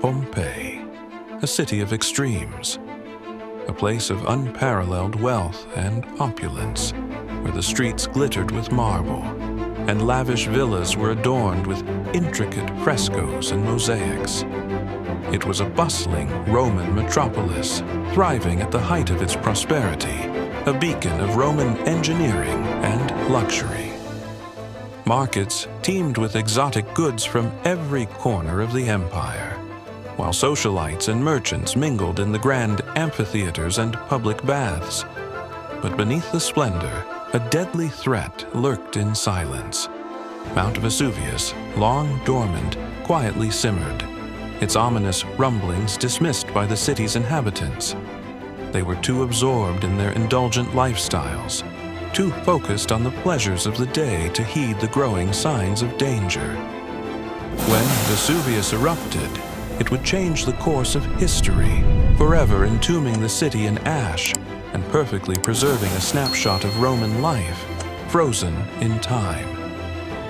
Pompeii, a city of extremes, a place of unparalleled wealth and opulence, where the streets glittered with marble, and lavish villas were adorned with intricate frescoes and mosaics. It was a bustling Roman metropolis, thriving at the height of its prosperity, a beacon of Roman engineering and luxury. Markets teemed with exotic goods from every corner of the empire, while socialites and merchants mingled in the grand amphitheaters and public baths. But beneath the splendor, a deadly threat lurked in silence. Mount Vesuvius, long dormant, quietly simmered, its ominous rumblings dismissed by the city's inhabitants. They were too absorbed in their indulgent lifestyles, too focused on the pleasures of the day to heed the growing signs of danger. When Vesuvius erupted, it would change the course of history, forever entombing the city in ash and perfectly preserving a snapshot of Roman life, frozen in time.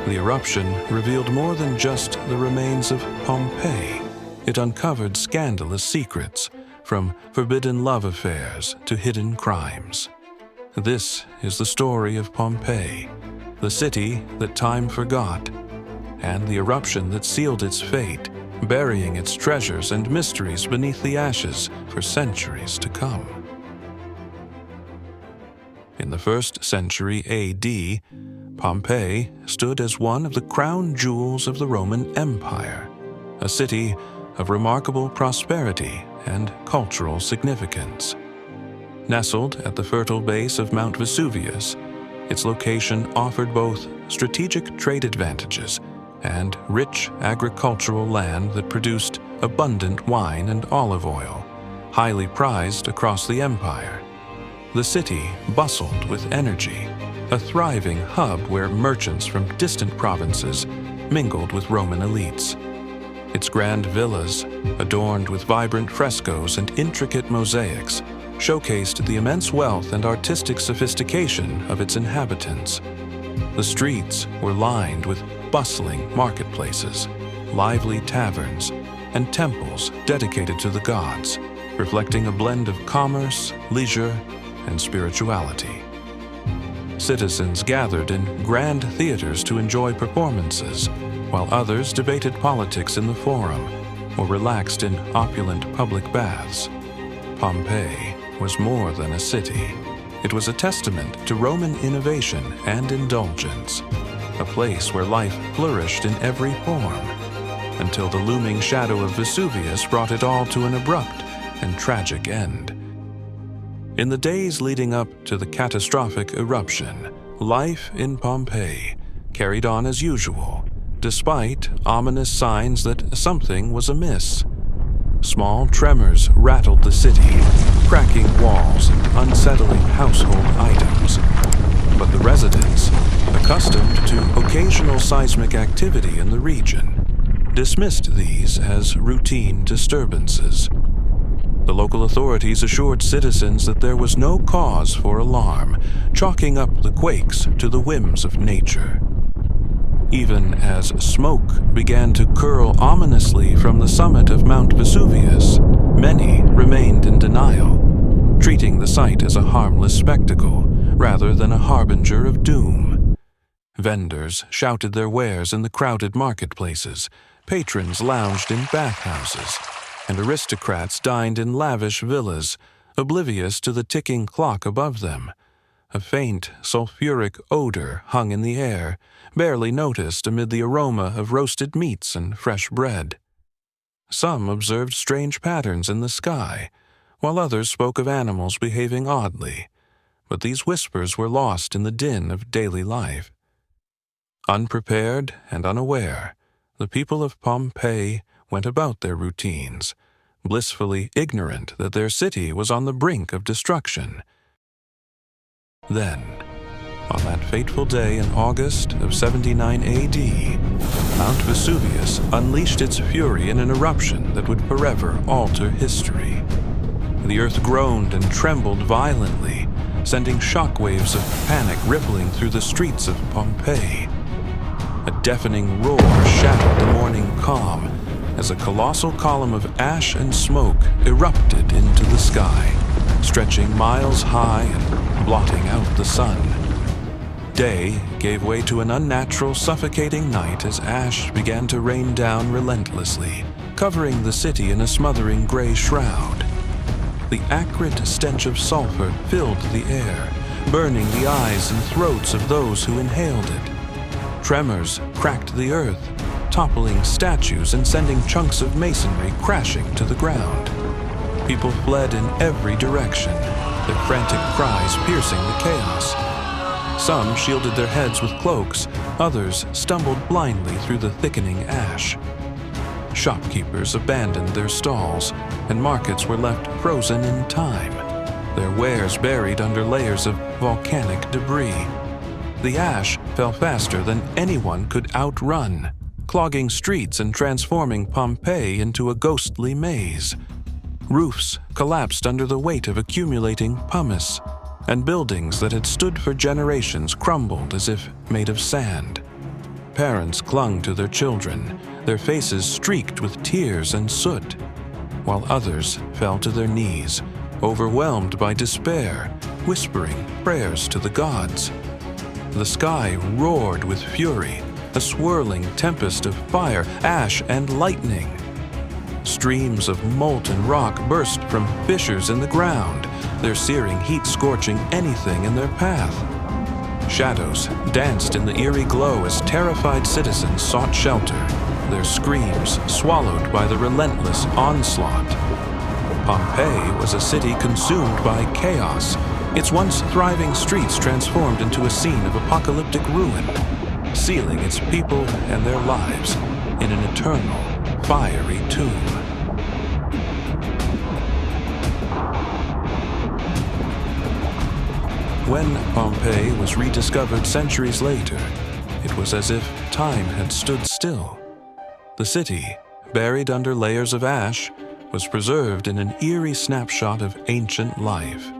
The eruption revealed more than just the remains of Pompeii. It uncovered scandalous secrets, from forbidden love affairs to hidden crimes. This is the story of Pompeii, the city that time forgot, and the eruption that sealed its fate, burying its treasures and mysteries beneath the ashes for centuries to come. In the 1st century A.D., Pompeii stood as one of the crown jewels of the Roman Empire, a city of remarkable prosperity and cultural significance. Nestled at the fertile base of Mount Vesuvius, its location offered both strategic trade advantages and rich agricultural land that produced abundant wine and olive oil, highly prized across the empire. The city bustled with energy, a thriving hub where merchants from distant provinces mingled with Roman elites. Its grand villas, adorned with vibrant frescoes and intricate mosaics, showcased the immense wealth and artistic sophistication of its inhabitants. The streets were lined with bustling marketplaces, lively taverns, and temples dedicated to the gods, reflecting a blend of commerce, leisure, and spirituality. Citizens gathered in grand theaters to enjoy performances, while others debated politics in the forum or relaxed in opulent public baths. Pompeii was more than a city. It was a testament to Roman innovation and indulgence, a place where life flourished in every form, until the looming shadow of Vesuvius brought it all to an abrupt and tragic end. In the days leading up to the catastrophic eruption, life in Pompeii carried on as usual, despite ominous signs that something was amiss. Small tremors rattled the city, cracking walls and unsettling household items. But the residents, accustomed to occasional seismic activity in the region, dismissed these as routine disturbances. The local authorities assured citizens that there was no cause for alarm, chalking up the quakes to the whims of nature. Even as smoke began to curl ominously from the summit of Mount Vesuvius, many remained in denial, treating the sight as a harmless spectacle rather than a harbinger of doom. Vendors shouted their wares in the crowded marketplaces, patrons lounged in bathhouses, and aristocrats dined in lavish villas, oblivious to the ticking clock above them. A faint, sulfuric odor hung in the air, barely noticed amid the aroma of roasted meats and fresh bread. Some observed strange patterns in the sky, while others spoke of animals behaving oddly, but these whispers were lost in the din of daily life. Unprepared and unaware, the people of Pompeii went about their routines, blissfully ignorant that their city was on the brink of destruction. Then, on that fateful day in August of 79 A.D., Mount Vesuvius unleashed its fury in an eruption that would forever alter history. The earth groaned and trembled violently, sending shockwaves of panic rippling through the streets of Pompeii. A deafening roar shattered the morning calm, as a colossal column of ash and smoke erupted into the sky, stretching miles high and blotting out the sun. Day gave way to an unnatural, suffocating night as ash began to rain down relentlessly, covering the city in a smothering gray shroud. The acrid stench of sulfur filled the air, burning the eyes and throats of those who inhaled it. Tremors cracked the earth, toppling statues and sending chunks of masonry crashing to the ground. People fled in every direction, their frantic cries piercing the chaos. Some shielded their heads with cloaks, others stumbled blindly through the thickening ash. Shopkeepers abandoned their stalls, and markets were left frozen in time, their wares buried under layers of volcanic debris. The ash fell faster than anyone could outrun, clogging streets and transforming Pompeii into a ghostly maze. Roofs collapsed under the weight of accumulating pumice, and buildings that had stood for generations crumbled as if made of sand. Parents clung to their children, their faces streaked with tears and soot, while others fell to their knees, overwhelmed by despair, whispering prayers to the gods. The sky roared with fury, a swirling tempest of fire, ash, and lightning. Streams of molten rock burst from fissures in the ground, their searing heat scorching anything in their path. Shadows danced in the eerie glow as terrified citizens sought shelter, their screams swallowed by the relentless onslaught. Pompeii was a city consumed by chaos, its once thriving streets transformed into a scene of apocalyptic ruin, sealing its people and their lives in an eternal, fiery tomb. When Pompeii was rediscovered centuries later, it was as if time had stood still. The city, buried under layers of ash, was preserved in an eerie snapshot of ancient life.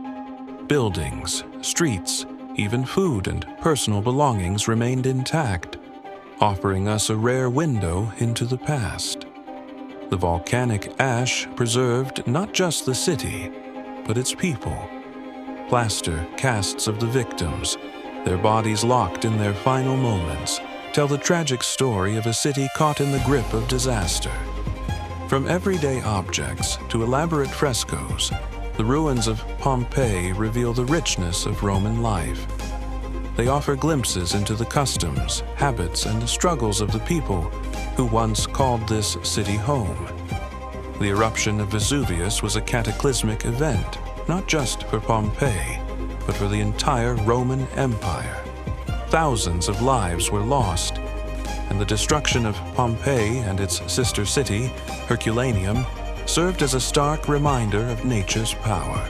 Buildings, streets, even food and personal belongings remained intact, offering us a rare window into the past. The volcanic ash preserved not just the city, but its people. Plaster casts of the victims, their bodies locked in their final moments, tell the tragic story of a city caught in the grip of disaster. From everyday objects to elaborate frescoes, the ruins of Pompeii reveal the richness of Roman life. They offer glimpses into the customs, habits, and struggles of the people who once called this city home. The eruption of Vesuvius was a cataclysmic event, not just for Pompeii, but for the entire Roman Empire. Thousands of lives were lost, and the destruction of Pompeii and its sister city, Herculaneum, served as a stark reminder of nature's power.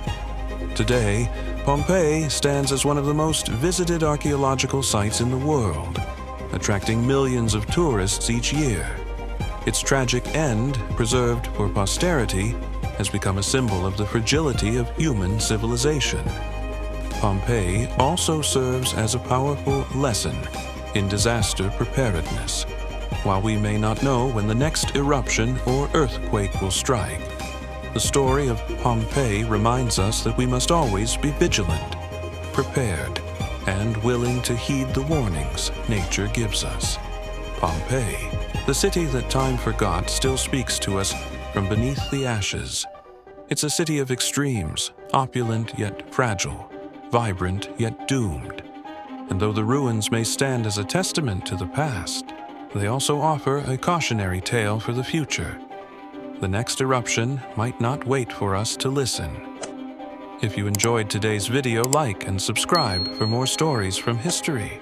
Today, Pompeii stands as one of the most visited archaeological sites in the world, attracting millions of tourists each year. Its tragic end, preserved for posterity, has become a symbol of the fragility of human civilization. Pompeii also serves as a powerful lesson in disaster preparedness. While we may not know when the next eruption or earthquake will strike, the story of Pompeii reminds us that we must always be vigilant, prepared, and willing to heed the warnings nature gives us. Pompeii, the city that time forgot, still speaks to us from beneath the ashes. It's a city of extremes, opulent yet fragile, vibrant yet doomed. And though the ruins may stand as a testament to the past, they also offer a cautionary tale for the future. The next eruption might not wait for us to listen. If you enjoyed today's video, like and subscribe for more stories from history.